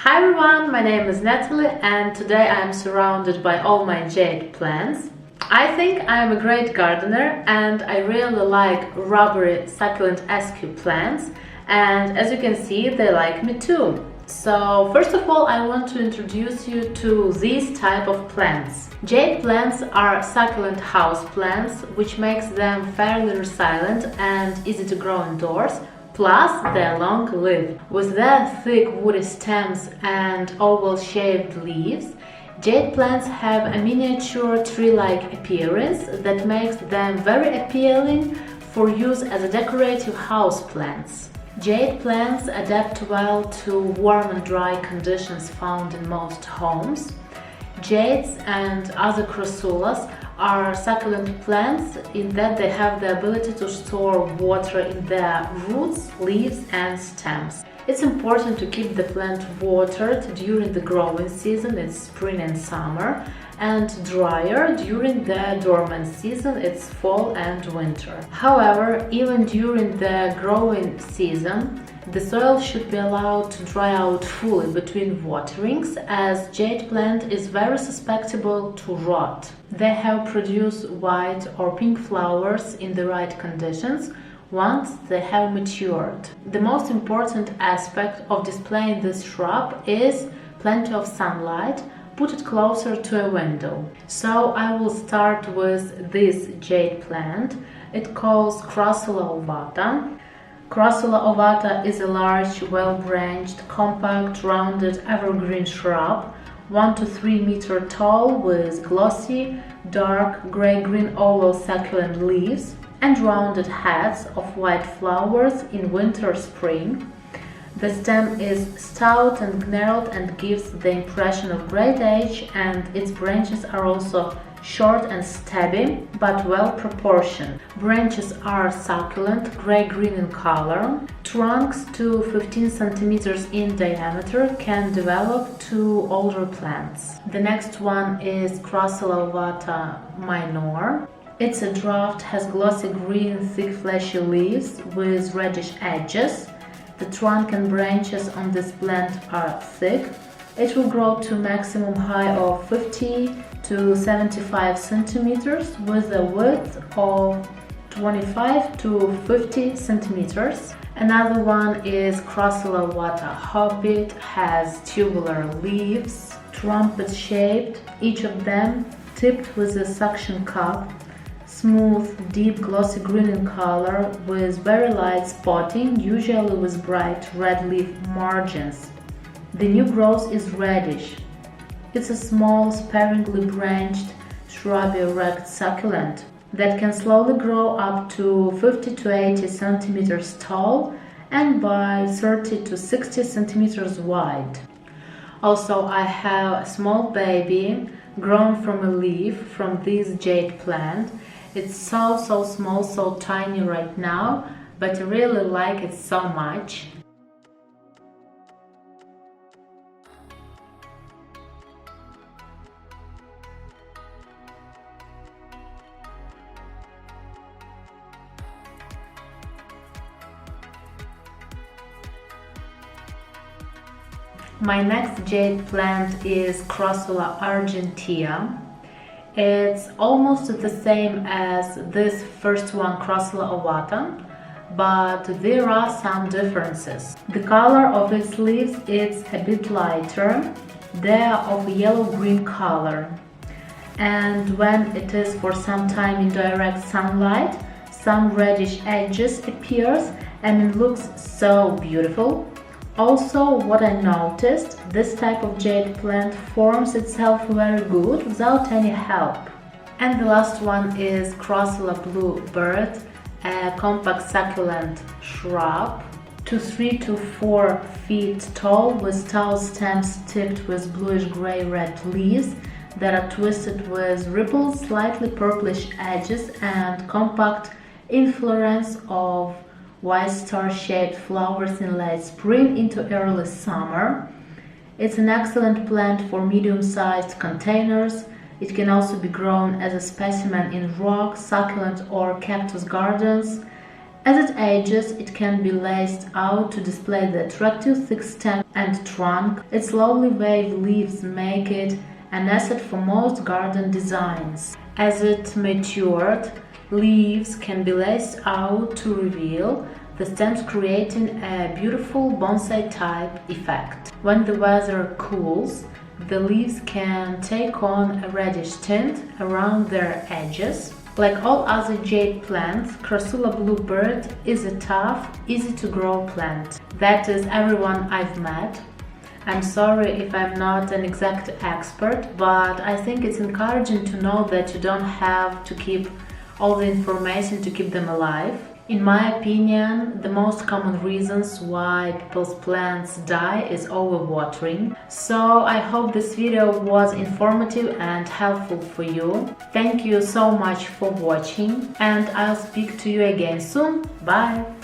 Hi everyone, my name is Natalie and today I am surrounded by all my jade plants. I think I am a great gardener and I really like rubbery succulent askew plants, and as you can see they like me too. So first of all I want to introduce you to these type of plants. Jade plants are succulent house plants, which makes them fairly resilient and easy to grow indoors. Plus, they're long-lived. With their thick woody stems and oval-shaped leaves, jade plants have a miniature tree-like appearance that makes them very appealing for use as a decorative house plants. Jade plants adapt well to warm and dry conditions found in most homes. Jades and other crassulas are succulent plants in that they have the ability to store water in their roots, leaves and stems. It's important to keep the plant watered during the growing season, it's spring and summer, and drier during the dormant season, it's fall and winter. However, even during the growing season, the soil should be allowed to dry out fully between waterings, as jade plant is very susceptible to rot. They have produced white or pink flowers in the right conditions once they have matured. The most important aspect of displaying this shrub is plenty of sunlight. Put it closer to a window. So I will start with this jade plant. It calls Crassula Ovata. Crassula Ovata is a large, well-branched, compact, rounded evergreen shrub, 1 to 3 meter tall, with glossy, dark gray-green oval succulent leaves and rounded heads of white flowers in winter-spring. The stem is stout and gnarled and gives the impression of great age, and its branches are also short and stubby, but well proportioned. Branches are succulent, gray-green in color. Trunks to 15 centimeters in diameter can develop to older plants. The next one is Crassula Ovata minor. It's a dwarf, has glossy green, thick fleshy leaves with reddish edges. The trunk and branches on this plant are thick. It will grow to maximum height of 50 to 75 centimeters with a width of 25 to 50 centimeters. Another one is Crassula Ovata Hobbit, has tubular leaves, trumpet-shaped, each of them tipped with a suction cup. Smooth, deep glossy green in color with very light spotting, usually with bright red leaf margins. The new growth is reddish. It's a small, sparingly branched, shrubby erect succulent that can slowly grow up to 50 to 80 centimeters tall and by 30 to 60 centimeters wide. Also, I have a small baby grown from a leaf from this jade plant. It's so small, so tiny right now, but I really like it so much. My next jade plant is Crassula Argentum. It's almost the same as this first one, Crassula Ovata, but there are some differences. The color of its leaves is a bit lighter. They are of yellow-green color, and when it is for some time in direct sunlight, some reddish edges appears and it looks so beautiful. Also, what I noticed, this type of jade plant forms itself very good without any help. And the last one is Crasula Bluebird, a compact succulent shrub, 3 to 4 feet tall, with tall stems tipped with bluish-gray-red leaves that are twisted with rippled, slightly purplish edges and compact inflorescence of white star-shaped flowers in late spring into early summer. It's an excellent plant for medium-sized containers. It can also be grown as a specimen in rock, succulent or cactus gardens. As it ages, it can be laced out to display the attractive thick stem and trunk. Its slowly waved leaves make it an asset for most garden designs. As it matured, leaves can be laced out to reveal the stems, creating a beautiful bonsai-type effect. When the weather cools, the leaves can take on a reddish tint around their edges. Like all other jade plants, Crasula Bluebird is a tough, easy-to-grow plant. That is everyone I've met. I'm sorry if I'm not an exact expert, but I think it's encouraging to know that you don't have to keep all the information to keep them alive. In my opinion, the most common reasons why people's plants die is overwatering. So I hope this video was informative and helpful for you. Thank you so much for watching, and I'll speak to you again soon. Bye!